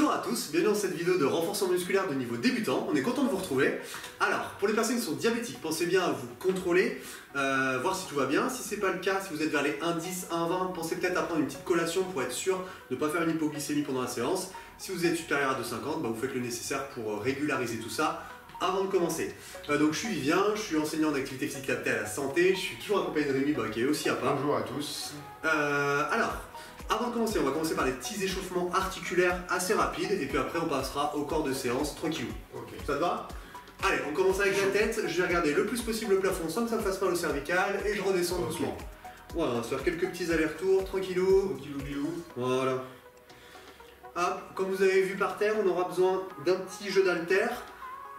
Bonjour à tous, bienvenue dans cette vidéo de renforcement musculaire de niveau débutant. On est content de vous retrouver. Alors, pour les personnes qui sont diabétiques, pensez bien à vous contrôler, voir si tout va bien. Si ce n'est pas le cas, si vous êtes vers les 1,10, 1,20, pensez peut-être à prendre une petite collation pour être sûr de ne pas faire une hypoglycémie pendant la séance. Si vous êtes supérieur à 2,50, vous faites le nécessaire pour régulariser tout ça avant de commencer. Donc je suis Vivien, je suis enseignant d'activité physique adaptée à la santé, je suis toujours accompagné de Rémi qui est aussi à part. Bonjour à tous. Alors, avant de commencer, on va commencer par les petits échauffements articulaires assez rapides et puis après on passera au corps de séance tranquillou. Ok. Ça te va? Allez, on commence avec la tête, je vais regarder le plus possible le plafond sans que ça me fasse mal au cervical et je redescends doucement. Voilà, on va se faire quelques petits allers-retours, tranquillou. Tranquillou bilou. Voilà. Hop, comme vous avez vu par terre, on aura besoin d'un petit jeu d'haltères,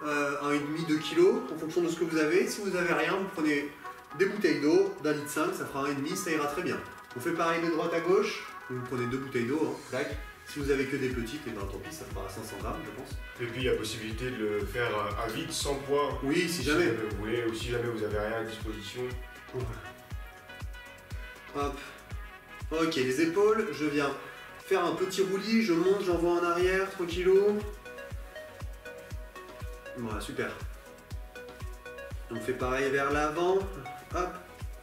1,5-2 kg en fonction de ce que vous avez. Si vous n'avez rien, vous prenez des bouteilles d'eau, d'1,5 litre, ça fera 1,5, ça ira très bien. On fait pareil de droite à gauche, vous prenez 2 bouteilles d'eau, hein, si vous avez que des petites, et ben tant pis, ça fera 500 grammes je pense. Et puis il y a possibilité de le faire à vide, sans poids. Oui, si jamais. Vous voulez, ou si jamais vous avez rien à disposition. Hop. Ok, les épaules, je viens faire un petit roulis, je monte, j'envoie en arrière, tranquillou. Voilà, super. On fait pareil vers l'avant, hop,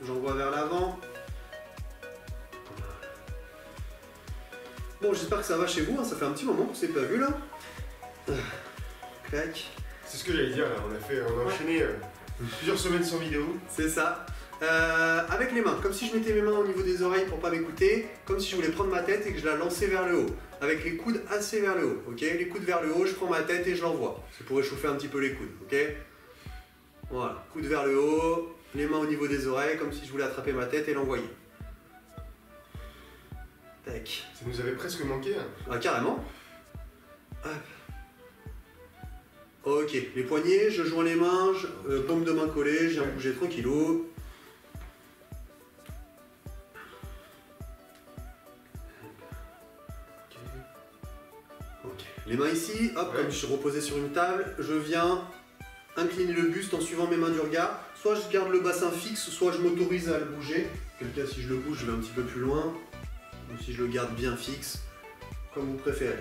j'envoie vers l'avant. Bon, j'espère que ça va chez vous, hein. Ça fait un petit moment qu'on s'est pas vu là. Clac. C'est ce que j'allais dire là, on a enchaîné plusieurs semaines sans vidéo. C'est ça. Avec les mains, comme si je mettais mes mains au niveau des oreilles pour pas m'écouter, comme si je voulais prendre ma tête et que je la lançais vers le haut. Avec les coudes assez vers le haut, ok? Les coudes vers le haut, je prends ma tête et je l'envoie. C'est pour réchauffer un petit peu les coudes, ok? Voilà, coudes vers le haut, les mains au niveau des oreilles, comme si je voulais attraper ma tête et l'envoyer. Tac. Ça nous avait presque manqué. Hein. Ah, carrément. Hop. Ok, les poignets, je joins les mains, paume de main collée, je viens bouger tranquillou. Ok, les mains ici, hop, comme je suis reposé sur une table, je viens incliner le buste en suivant mes mains du regard. Soit je garde le bassin fixe, soit je m'autorise à le bouger. Quel cas, si je le bouge, je vais un petit peu plus loin. Ou si je le garde bien fixe, comme vous préférez.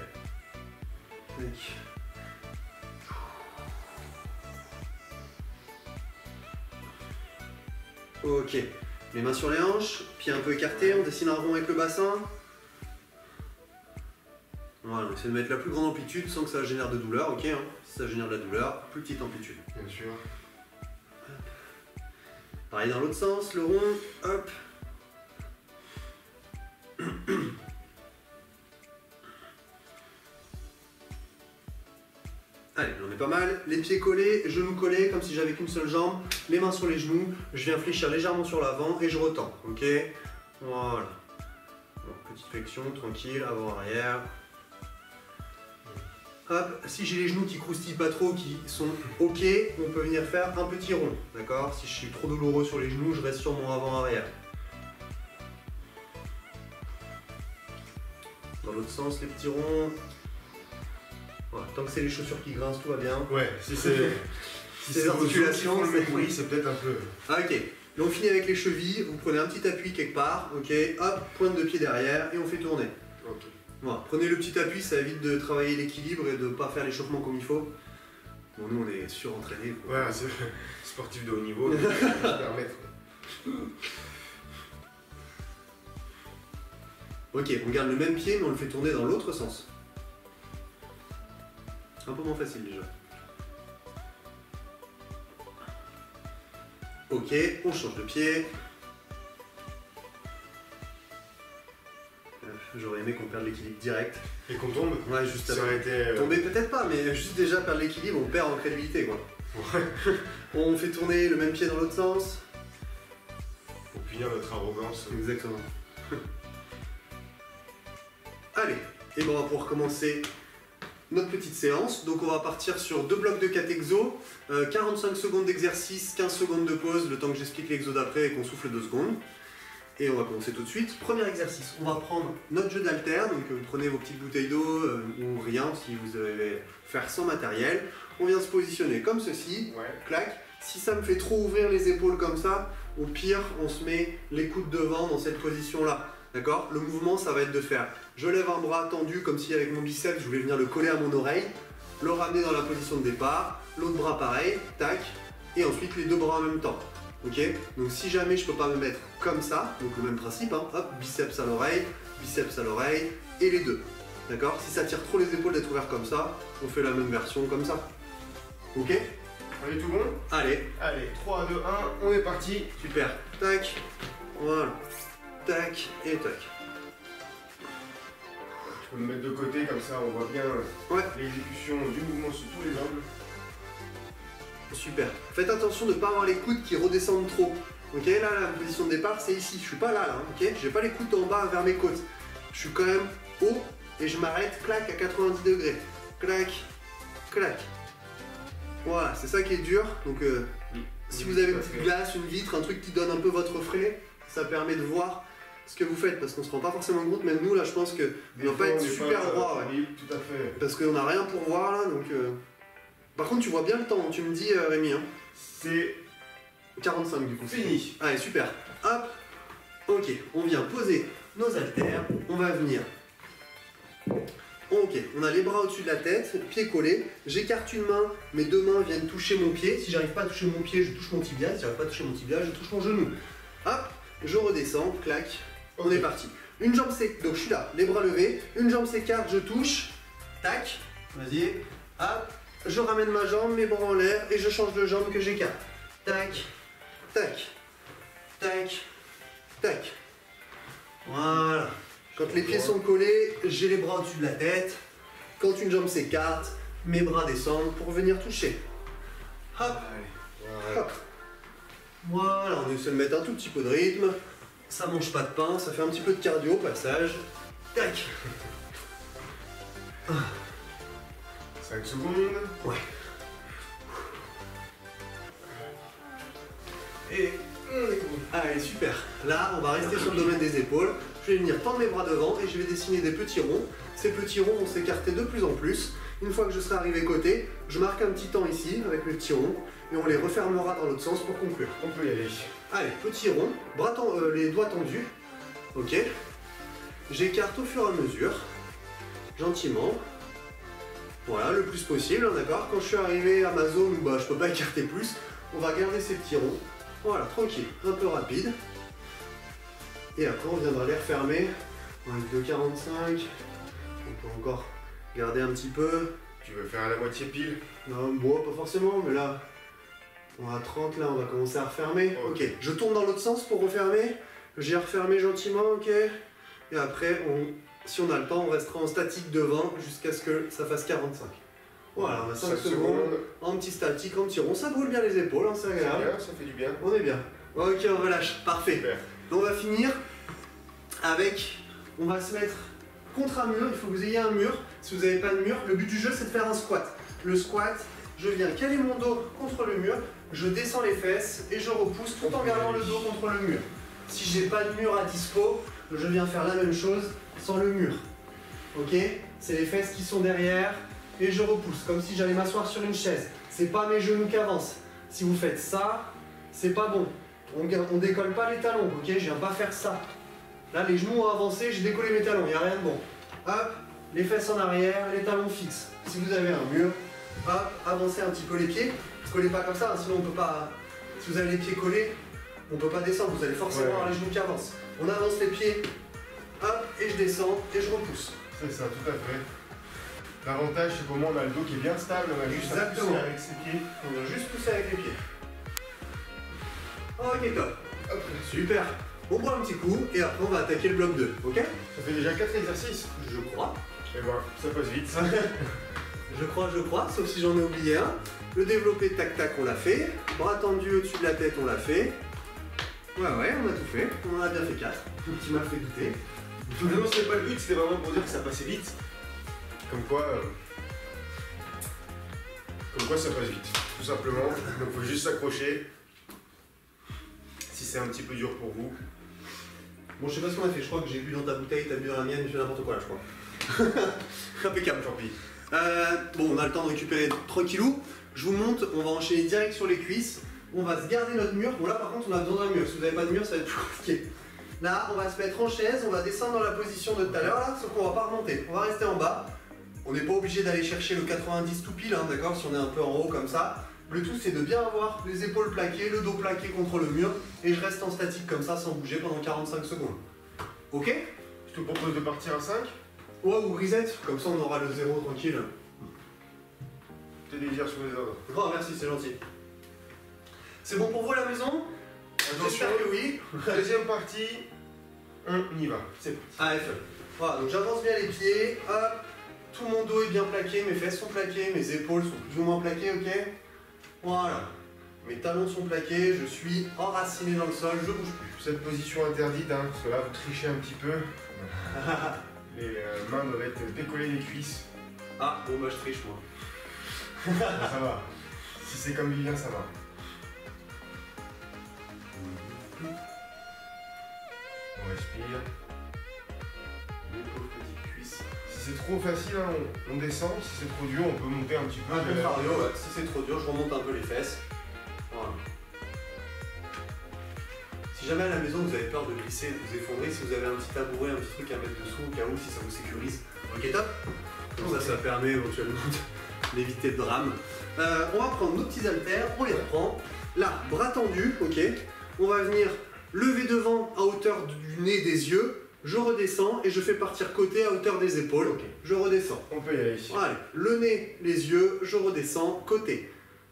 Ok, les mains sur les hanches, pieds un peu écartés, on dessine un rond avec le bassin. Voilà, on essaie de mettre la plus grande amplitude sans que ça génère de douleur, ok hein. Si ça génère de la douleur, plus petite amplitude. Bien sûr. Pareil dans l'autre sens, le rond, hop. Allez, on est pas mal. Les pieds collés, genoux collés, comme si j'avais qu'une seule jambe. Les mains sur les genoux. Je viens fléchir légèrement sur l'avant et je retends. Ok? Voilà. Bon, petite flexion, tranquille, avant-arrière. Hop, si j'ai les genoux qui croustillent pas trop, qui sont ok, on peut venir faire un petit rond. D'accord? Si je suis trop douloureux sur les genoux, je reste sur mon avant-arrière. Dans l'autre sens, les petits ronds. Voilà, tant que c'est les chaussures qui grincent, tout va bien. Ouais, si c'est les articulations, oui, c'est peut-être un peu. Ah, ok, donc on finit avec les chevilles, vous prenez un petit appui quelque part, ok, hop, pointe de pied derrière et on fait tourner. Ok. Voilà, prenez le petit appui, ça évite de travailler l'équilibre et de ne pas faire l'échauffement comme il faut. Bon, nous on est surentraînés. Ouais, c'est sportif de haut niveau, donc je peux se permettre. Ok, on garde le même pied mais on le fait tourner dans l'autre sens. Un peu moins facile déjà. Ok, on change de pied. J'aurais aimé qu'on perde l'équilibre direct. Et qu'on tombe. Ouais, juste ça aurait été. Tomber peut-être pas, mais juste déjà perdre l'équilibre, on perd en crédibilité quoi. Ouais. On fait tourner le même pied dans l'autre sens. Pour punir notre arrogance. Exactement. Allez, et bon, on va pouvoir commencer notre petite séance. Donc on va partir sur 2 blocs de 4 exos, 45 secondes d'exercice, 15 secondes de pause, le temps que j'explique l'exo d'après et qu'on souffle 2 secondes. Et on va commencer tout de suite. Premier exercice, on va prendre notre jeu d'haltères, donc vous prenez vos petites bouteilles d'eau ou rien si vous allez faire sans matériel. On vient se positionner comme ceci, clac. Si ça me fait trop ouvrir les épaules comme ça, au pire on se met les coudes devant dans cette position là. D'accord? Le mouvement, ça va être de faire, je lève un bras tendu comme si avec mon biceps, je voulais venir le coller à mon oreille, le ramener dans la position de départ, l'autre bras pareil, tac, et ensuite les deux bras en même temps. Ok? Donc si jamais je peux pas me mettre comme ça, donc le même principe, hein, hop, biceps à l'oreille, et les deux. D'accord? Si ça tire trop les épaules d'être ouvert comme ça, on fait la même version comme ça. Ok? On est tout bon? Allez. Allez, 3, 2, 1, on est parti. Super. Tac. Voilà. Tac et tac. Tu peux me mettre de côté, comme ça on voit bien l'exécution du mouvement sous tous les angles. Super. Faites attention de ne pas avoir les coudes qui redescendent trop. Ok, là, la position de départ, c'est ici. Je suis pas là, ok? J'ai pas les coudes en bas vers mes côtes. Je suis quand même haut et je m'arrête, clac, à 90 degrés. Clac, clac. Voilà, c'est ça qui est dur. Donc, si vous avez une petite glace, une vitre, un truc qui donne un peu votre frais, ça permet de voir ce que vous faites. Parce qu'on se rend pas forcément compte, même nous, là, je pense que on doit pas être super droit. Oui, tout à fait. Parce qu'on n'a rien pour voir, là, donc... Par contre, tu vois bien le temps, tu me dis, Rémi. Hein. C'est 45 du coup. fini. Allez, super. Hop. Ok, on vient poser nos haltères. On va venir. Ok, on a les bras au-dessus de la tête, pieds collés. J'écarte une main, mes deux mains viennent toucher mon pied. Si j'arrive pas à toucher mon pied, je touche mon tibia. Si j'arrive pas à toucher mon tibia, je touche mon genou. Hop, je redescends, clac. On est parti. Une jambe s'écarte, donc je suis là, les bras levés. Une jambe s'écarte, je touche. Tac. Vas-y. Hop. Je ramène ma jambe, mes bras en l'air et je change de jambe que j'écarte. Tac, tac, tac, tac. Voilà. Quand les pieds sont collés, j'ai les bras au-dessus de la tête. Quand une jambe s'écarte, mes bras descendent pour venir toucher. Hop, hop. Voilà, on essaie de mettre un tout petit peu de rythme. Ça mange pas de pain, ça fait un petit peu de cardio au passage. Tac. 5 secondes. Ouais. Et allez, super. Là, on va rester sur le domaine des épaules. Je vais venir tendre mes bras devant et je vais dessiner des petits ronds. Ces petits ronds vont s'écarter de plus en plus. Une fois que je serai arrivé côté, je marque un petit temps ici avec mes petits ronds et on les refermera dans l'autre sens pour conclure. On peut y aller. Allez, petit rond, les doigts tendus. Ok. J'écarte au fur et à mesure, gentiment. Voilà, le plus possible, hein, d'accord? Quand je suis arrivé à ma zone où je peux pas écarter plus, on va garder ces petits ronds. Voilà, tranquille, un peu rapide. Et après, on viendra les refermer. On est de 45. On peut encore garder un petit peu. Tu veux faire à la moitié pile? Non, bon, pas forcément, mais là, on a 30, là, on va commencer à refermer. Ok, je tourne dans l'autre sens pour refermer. J'ai refermé gentiment, ok. Et après, si on a le temps, on restera en statique devant jusqu'à ce que ça fasse 45. Voilà, on a 5 secondes, en petit statique, en petit rond. Ça brûle bien les épaules, hein, c'est agréable. Bien, ça fait du bien. On est bien. Ok, on relâche, parfait. Super. Donc on va finir avec, on va se mettre contre un mur, il faut que vous ayez un mur. Si vous n'avez pas de mur, le but du jeu c'est de faire un squat. Le squat, je viens caler mon dos contre le mur, je descends les fesses et je repousse tout en gardant le dos contre le mur. Si j'ai pas de mur à dispo, je viens faire la même chose sans le mur. Ok? C'est les fesses qui sont derrière et je repousse, comme si j'allais m'asseoir sur une chaise. C'est pas mes genoux qui avancent. Si vous faites ça, c'est pas bon. On décolle pas les talons, ok? Je viens pas faire ça. Là, les genoux ont avancé, j'ai décollé mes talons, il n'y a rien de bon. Hop, les fesses en arrière, les talons fixes. Si vous avez un mur, hop, avancez un petit peu les pieds. Ne collez pas comme ça, hein, sinon on peut pas... Si vous avez les pieds collés, on peut pas descendre, vous allez forcément avoir les genoux qui avancent. On avance les pieds, hop, et je descends, et je repousse. C'est ça, tout à fait. L'avantage, c'est qu'au moins on a le dos qui est bien stable, on a juste à pousser avec ses pieds. On va juste pousser avec les pieds. Ok, top. Hop, super. On boit un petit coup et après on va attaquer le bloc 2, ok? Ça fait déjà 4 exercices. Je crois. Et ben, ça passe vite. Je crois, sauf si j'en ai oublié un. Le développé tac-tac, on l'a fait. Bras tendu au-dessus de la tête, on l'a fait. Ouais, on a tout fait. On en a bien fait 4. Un petit m'a fait douter. Non, c'était pas le but, c'était vraiment pour dire que ça passait vite. Comme quoi ça passe vite, tout simplement. Donc faut juste s'accrocher. Si c'est un petit peu dur pour vous. Bon, je sais pas ce qu'on a fait. Je crois que j'ai bu dans ta bouteille, t'as bu dans la mienne, j'ai fait n'importe quoi là, je crois. Impeccable, tant pis. Bon, on a le temps de récupérer tranquillou. Je vous montre, on va enchaîner direct sur les cuisses. On va se garder notre mur. Bon, là par contre, on a besoin d'un mur. Si vous n'avez pas de mur, ça va être plus compliqué. Là, on va se mettre en chaise, on va descendre dans la position de tout à l'heure, là, sauf qu'on va pas remonter. On va rester en bas. On n'est pas obligé d'aller chercher le 90 tout pile, hein, d'accord, si on est un peu en haut comme ça. Le tout, c'est de bien avoir les épaules plaquées, le dos plaqué contre le mur, et je reste en statique comme ça, sans bouger pendant 45 secondes. Ok? Je te propose de partir à 5. Ouais, ou reset, comme ça on aura le 0 tranquille. Tes désirs sur les ordres. Oh, merci, c'est gentil. C'est bon pour vous à la maison? Attention, J'espère que oui. deuxième partie, on y va. C'est parti. Ah, F. Voilà, donc j'avance bien les pieds, hop, tout mon dos est bien plaqué, mes fesses sont plaquées, mes épaules sont plus ou moins plaquées, ok? Voilà. Mes talons sont plaqués, je suis enraciné dans le sol, je bouge plus. Cette position interdite, hein, parce que là vous trichez un petit peu. Les mains doivent être décollées des cuisses. Ah, bon bah je triche moi. Ça va. Si c'est comme Vivien, ça va. On respire. Mes pauvres petites cuisses. Si c'est trop facile, hein, on descend. Si c'est trop dur, on peut monter un petit peu. Un peu cardio, ouais. Si c'est trop dur, je remonte un peu les fesses. Voilà. Si jamais à la maison vous avez peur de glisser, de vous effondrer, si vous avez un petit tabouret, un petit truc à mettre dessous au cas où, si ça vous sécurise, ok top. Comme ça permet éventuellement d'éviter de drame. On va prendre nos petits haltères, on les reprend. Là, bras tendus, ok. On va venir lever devant à hauteur du nez, des yeux. Je redescends et je fais partir côté à hauteur des épaules. Ok. Je redescends. On peut y aller ici. Allez, le nez, les yeux, je redescends, côté.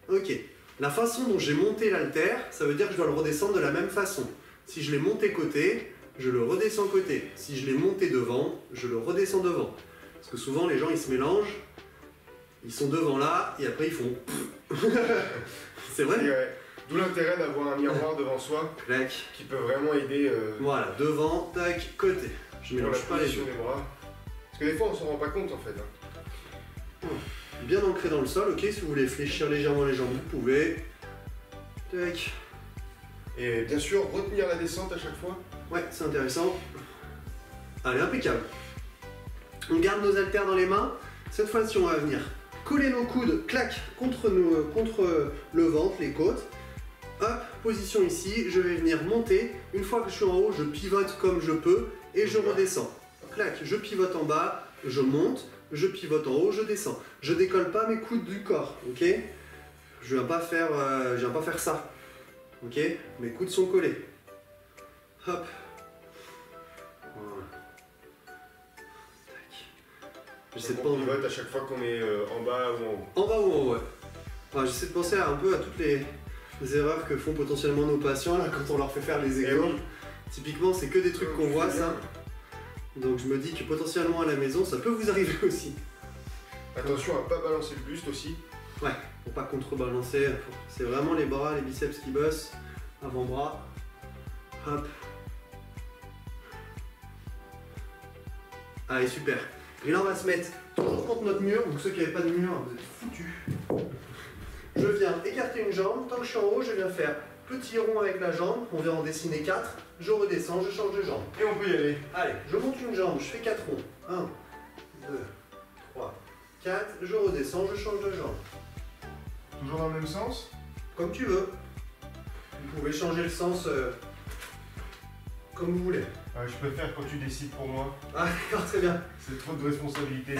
Ok. La façon dont j'ai monté l'haltère, ça veut dire que je dois le redescendre de la même façon. Si je l'ai monté côté, je le redescends côté. Si je l'ai monté devant, je le redescends devant. Parce que souvent les gens ils se mélangent, ils sont devant là et après ils font. C'est vrai? Ouais. D'où l'intérêt d'avoir un miroir devant soi Clac. qui peut vraiment aider Voilà, devant, tac, côté. Je pour la mélange pas les position yeux. des bras. Parce que des fois on s'en rend pas compte en fait. Hein. Bien ancré dans le sol, ok, si vous voulez fléchir légèrement les jambes, vous pouvez. Tac. Et bien sûr, retenir la descente à chaque fois. Ouais, c'est intéressant. Allez, impeccable. On garde nos haltères dans les mains. Cette fois-ci, on va venir coller nos coudes, clac, contre le ventre, les côtes. Hop, position ici. Je vais venir monter. Une fois que je suis en haut, je pivote comme je peux et je redescends. Clac, je pivote en bas, je monte, je pivote en haut, je descends. Je décolle pas mes coudes du corps, ok? Je viens pas faire ça. Ok, mes coudes sont collés. Hop. Voilà. Tac. J'essaie de Donc on penser. pivote à chaque fois qu'on est en bas ou en haut. En bas ou en haut, ouais. Enfin, j'essaie de penser un peu à toutes les erreurs que font potentiellement nos patients là, quand on leur fait faire les Et exos. oui. Typiquement, c'est que des trucs qu'on voit, ça. Donc je me dis que potentiellement à la maison, ça peut vous arriver aussi. Attention à pas balancer le buste aussi. Ouais, pour pas contrebalancer. C'est vraiment les bras, les biceps qui bossent. Avant-bras. Hop. Allez, super. Et là, on va se mettre toujours contre notre mur. Donc ceux qui n'avaient pas de mur, vous êtes foutus. Je viens écarter une jambe. Tant que je suis en haut, je viens faire petit rond avec la jambe. On vient en dessiner 4. Je redescends, je change de jambe. Et on peut y aller. Allez, je monte une jambe, je fais 4 ronds. 1, 2, 3, 4. Je redescends, je change de jambe. Toujours dans le même sens. Comme tu veux. Vous pouvez changer le sens comme vous voulez. Je peux faire quand tu décides pour moi. Ah d'accord, très bien. C'est trop de responsabilité.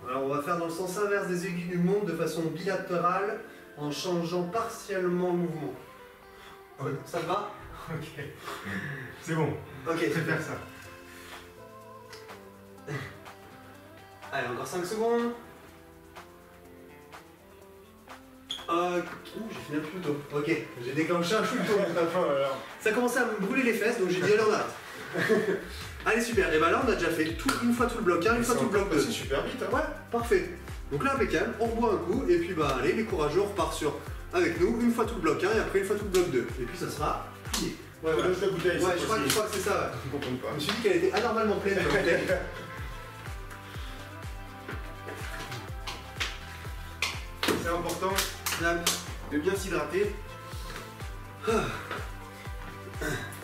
Alors on va faire dans le sens inverse des aiguilles du monde de façon bilatérale en changeant partiellement le mouvement. Ouais. Ça te va? Ok. C'est bon. Ok, Je vais faire ça. Allez, encore 5 secondes. J'ai fini un peu plus tôt. Ok, j'ai déclenché un chou de tôt. Ça commençait à me brûler les fesses, donc j'ai dit allez on arrête. Allez super, et bah là on a déjà fait une fois tout le bloc 1, une fois tout le bloc 2. C'est super vite. Hein. Ouais, parfait. Donc là impeccable, on reboit un coup, et puis bah allez les courageux, on repart sur avec nous, une fois tout le bloc 1 et après une fois tout le bloc 2. Et puis ça sera plié. Ouais, voilà, je la bouteille. Ouais, je crois que c'est ça, ouais. Je comprends pas. Je me suis dit qu'elle était anormalement pleine la bouteille. C'est important Hop. de bien s'hydrater. Oui,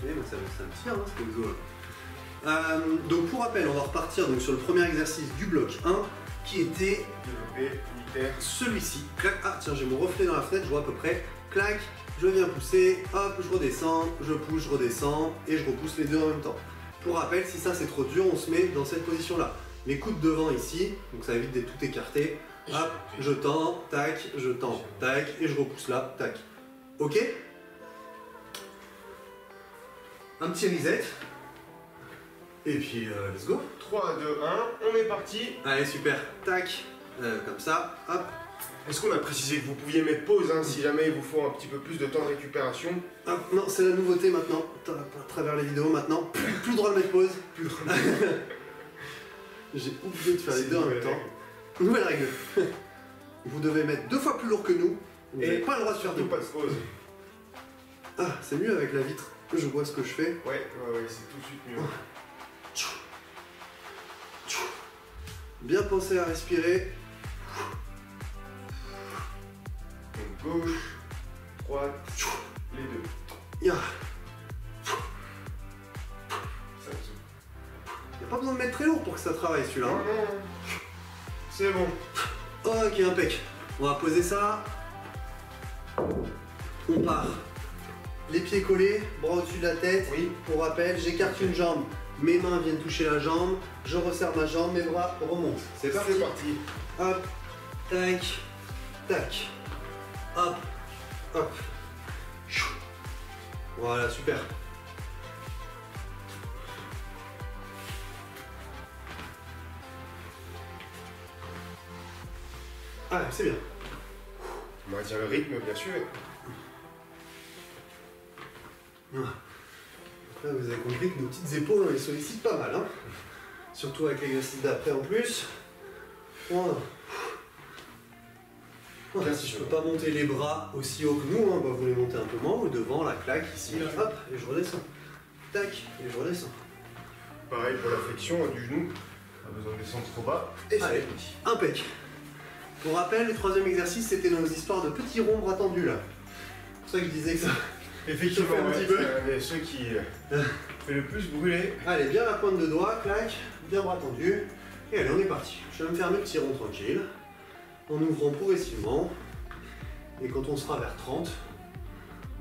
mais ça me tire, hein, cet exo là. Donc pour rappel, on va repartir donc, sur le premier exercice du bloc 1 qui était Développé, unitaire. celui-ci. Clac, ah tiens, j'ai mon reflet dans la fenêtre, je vois à peu près. Clac, je viens pousser, hop, je redescends, je pousse, je redescends, et je repousse les deux en même temps. Pour rappel, si ça c'est trop dur, on se met dans cette position-là. Les coudes devant ici, donc ça évite d'être tout écarté. Hop, je tends, tac, et je repousse là, tac. Ok? Un petit reset. Et puis, let's go. 3, 2, 1, on est parti. Allez, super. Tac, comme ça, hop. Est-ce qu'on a précisé que vous pouviez mettre pause hein, si jamais il vous faut un petit peu plus de temps de récupération? Hop, non, c'est la nouveauté maintenant. À travers les vidéos maintenant, plus le droit de mettre pause. J'ai oublié de faire les deux en même temps. Nouvelle règle. Vous devez mettre 2 fois plus lourd que nous. Vous n'avez pas le droit de faire de pas de pause. Ah, c'est mieux avec la vitre. Je vois ce que je fais. Ouais, c'est tout de suite mieux. Bien penser à respirer. Donc gauche, droite, les deux. Ya. Ça me Y a pas besoin de mettre très lourd pour que ça travaille celui-là. Non, Hein. non. C'est bon. Ok, impec. On va poser ça. On part. Les pieds collés, bras au-dessus de la tête. Oui. Pour rappel, j'écarte une jambe. Mes mains viennent toucher la jambe. Je resserre ma jambe, mes bras remontent. C'est parti. C'est parti. Hop, tac, tac. Hop, hop. Chou. Voilà, super. Ah, c'est bien. On va dire le rythme, bien sûr. Là, vous avez compris que nos petites épaules, on les sollicite pas mal. Hein, surtout avec l'exercice d'après en plus. Voilà. Voilà, si je peux pas monter les bras aussi haut que nous, hein, bah vous les montez un peu moins, ou devant, la claque, ici, là, hop, et je redescends. Tac, et je redescends. Pareil pour la flexion du genou. Pas besoin de descendre trop bas. Et allez, impec. Pour rappel, le troisième exercice, c'était nos histoires de petits ronds bras tendus, là. C'est pour ça que je disais que ça... Effectivement, fait un petit peu. c'est ceux qui fait le plus brûler. Allez, bien la pointe de doigt, clac, bien bras tendu. Et allez, on est parti. Je vais me faire mes petits ronds tranquilles, en ouvrant progressivement. Et quand on sera vers 30,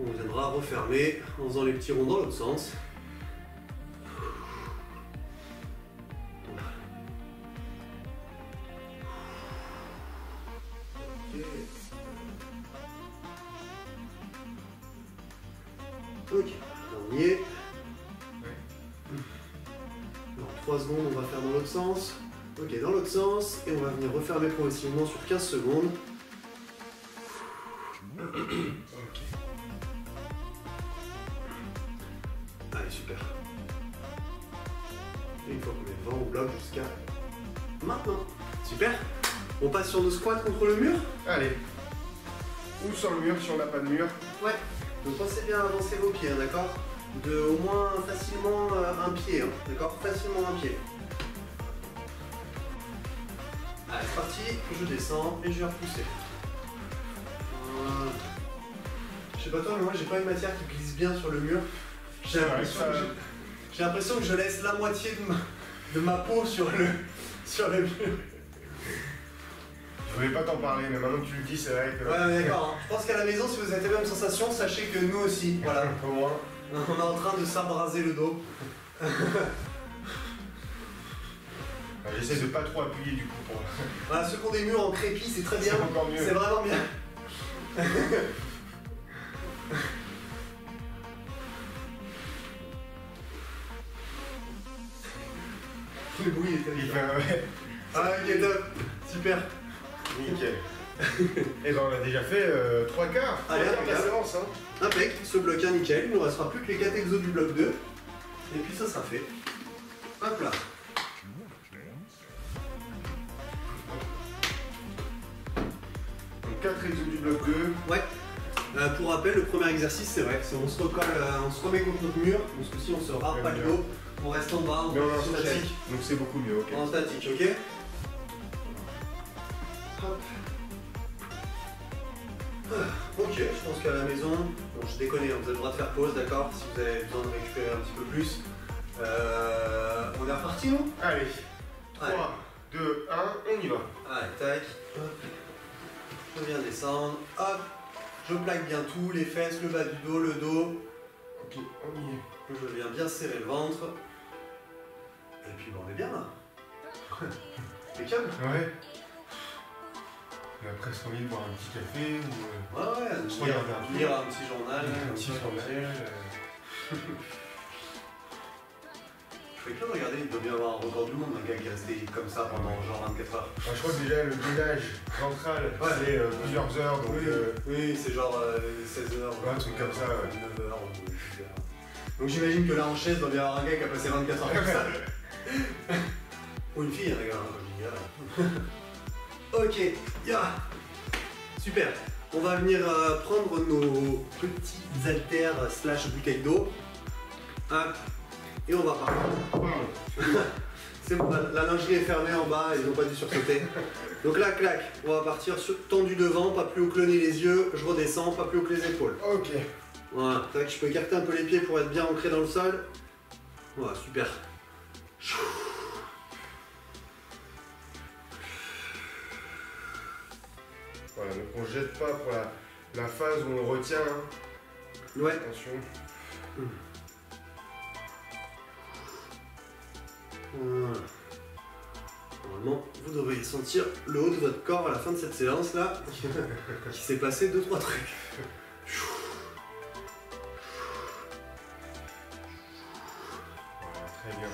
on viendra refermer en faisant les petits ronds dans l'autre sens. Ok, on y est. Dans 3 secondes, on va faire dans l'autre sens. Ok, dans l'autre sens. Et on va venir refermer progressivement sur 15 secondes. Ok. Allez, super. Et une fois qu'on est devant, on bloque jusqu'à maintenant. Super. On passe sur nos squats contre le mur. Allez. Ou sur le mur si on n'a pas de mur. Ouais. Donc pensez bien à avancer vos pieds, hein, d'accord? De au moins facilement un pied, hein, d'accord? Facilement un pied. Allez, c'est parti. Je descends et je vais repousser. Je sais pas toi, mais moi j'ai pas une matière qui glisse bien sur le mur. J'ai l'impression que je laisse la moitié de ma peau sur le mur. Je voulais pas t'en parler, mais maintenant que tu le dis, c'est vrai que. Ouais, mais d'accord. Hein. Je pense qu'à la maison, si vous avez la même sensation, sachez que nous aussi. Voilà. Au moins. On est en train de s'abraser le dos. J'essaie de pas trop appuyer du coup pour. Voilà, ceux qui ont des murs en crépi, c'est très bien. C'est encore mieux. C'est vraiment bien. Le bruit est terrible. Ouais. Ah, ok, top. Super. Nickel. Et ben on a déjà fait 3 quarts. Allez, 3 quarts de la impeccable. séance, hein. Impec, ce bloc 1 nickel. Il ne nous restera plus que les 4 exos du bloc 2. Et puis ça sera fait. Hop là. Donc 4 exos du bloc 2. Ouais. Pour rappel, le premier exercice, c'est vrai, c'est on se recolle, on se remet contre notre mur. Donc ce coup-ci, on se rate pas le dos. On reste en bas. Mais on est en se jette. statique, donc c'est beaucoup mieux, ok. En statique, ok. Hop. Ok, je pense qu'à la maison, bon je déconne, hein, vous avez le droit de faire pause, d'accord, si vous avez besoin de récupérer un petit peu plus. On est reparti, non? Allez. 3, Allez. 2, 1, on y va. Allez, tac. Hop. Je viens descendre. Hop. Je plaque bien tout, les fesses, le bas du dos, le dos. Ok, on y est. Je viens bien serrer le ventre. Et puis bon, on est bien là. Impeccable. Ouais. On a presque envie de boire un petit café ou... Ouais, lire un petit journal. Un petit journal. Je fais que regarder, il doit bien avoir un record du monde, un gars qui est resté comme ça pendant genre 24 heures. Enfin, je crois que déjà le gainage ventral, c'est plusieurs heures, donc... Oui, c'est genre 16 heures. Ouais, un truc comme ça, ouais. 9 heures ou 10 heures. Donc j'imagine que là en chaise, il doit bien avoir un gars qui a passé 24 heures comme ça. Ou une fille, regarde, quand je dis gars. Ok, super. On va venir prendre nos petits haltères / bouteilles d'eau. Hop. Et on va partir. C'est bon, la lingerie est fermée en bas, ils n'ont pas dû sursauter. Donc là, clac, on va partir sur, tendu devant, pas plus haut que le nez, les yeux, je redescends, pas plus haut que les épaules. Ok. Voilà, tac, je peux écarter un peu les pieds pour être bien ancré dans le sol. Voilà, super. Voilà, donc on ne jette pas pour la phase où on retient. Hein. Ouais. Attention. Voilà. Normalement, vous devriez sentir le haut de votre corps à la fin de cette séance là, qui s'est passé 2-3 trucs. Voilà, très bien.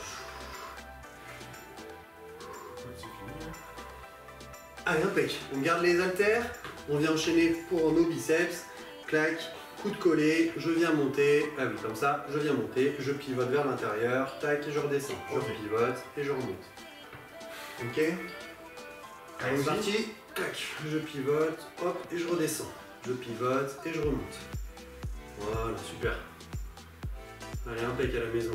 C'est fini. Allez, impec. On garde les haltères, on vient enchaîner pour nos biceps, clac, coup de collet, je viens monter, ah oui, comme ça, je viens monter, je pivote vers l'intérieur, tac, et je redescends, je pivote et je remonte. Ok. Allez, c'est parti, clac, je pivote, hop, et je redescends, je pivote et je remonte. Voilà, super. Allez, impec à la maison.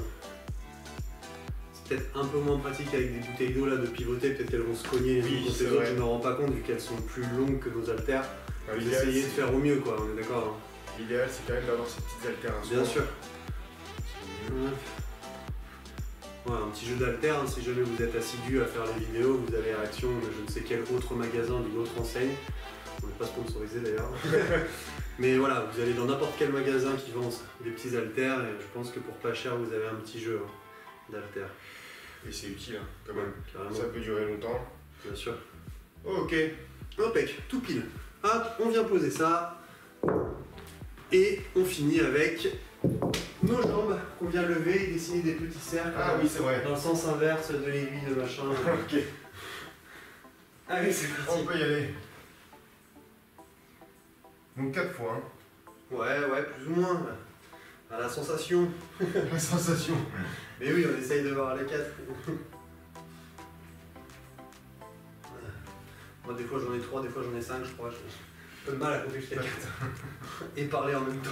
C'est peut-être un peu moins pratique avec des bouteilles d'eau là de pivoter, peut-être qu'elles vont se cogner les unes contre les autres, je ne me rends pas compte vu qu'elles sont plus longues que nos haltères. Vous essayez de faire au mieux quoi, on est d'accord hein. L'idéal c'est quand même d'avoir ces petites altérations. Bien sûr. Voilà, un petit jeu d'haltères, hein, si jamais vous êtes assidu à faire les vidéos, vous avez réaction de je ne sais quel autre magasin, d'une autre enseigne. On n'est pas sponsorisé d'ailleurs. Mais voilà, vous allez dans n'importe quel magasin qui vend des petits haltères et je pense que pour pas cher vous avez un petit jeu hein, d'haltères. Et c'est utile hein, quand même. Carrément. Ça peut durer longtemps. Bien sûr. Ok. Impec, tout pile. Hop, on vient poser ça. Et on finit avec nos jambes qu'on vient lever et dessiner des petits cercles. Ah oui, c'est vrai. Dans le sens inverse de l'aiguille de machin. Ok. Allez, c'est parti. On peut y aller. Donc 4 fois. Hein. Ouais, plus ou moins. À la sensation. La sensation. Mais oui, on essaye de voir les 4. Moi, des fois j'en ai 3, des fois j'en ai 5, je crois. J'ai un peu de mal à compter jusqu'à 4. Et parler en même temps.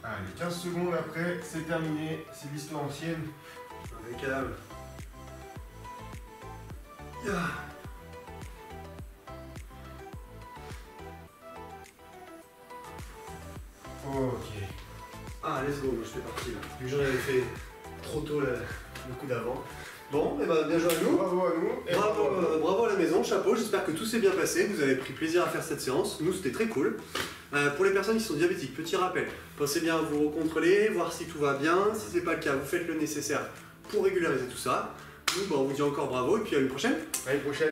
Allez, 15 secondes après, c'est terminé. C'est l'histoire ancienne. Impeccable. Ok. Ah, let's go, moi je fais partie là. Vu que j'en avais fait trop tôt le coup d'avant. Bon, et bah bien joué à nous. Bravo à nous. Et Bravo à la maison, chapeau, j'espère que tout s'est bien passé, vous avez pris plaisir à faire cette séance, nous c'était très cool. Pour les personnes qui sont diabétiques, petit rappel, pensez bien à vous recontrôler, voir si tout va bien, si c'est pas le cas, vous faites le nécessaire pour régulariser tout ça. Nous, on vous dit encore bravo et puis à une prochaine. à une prochaine.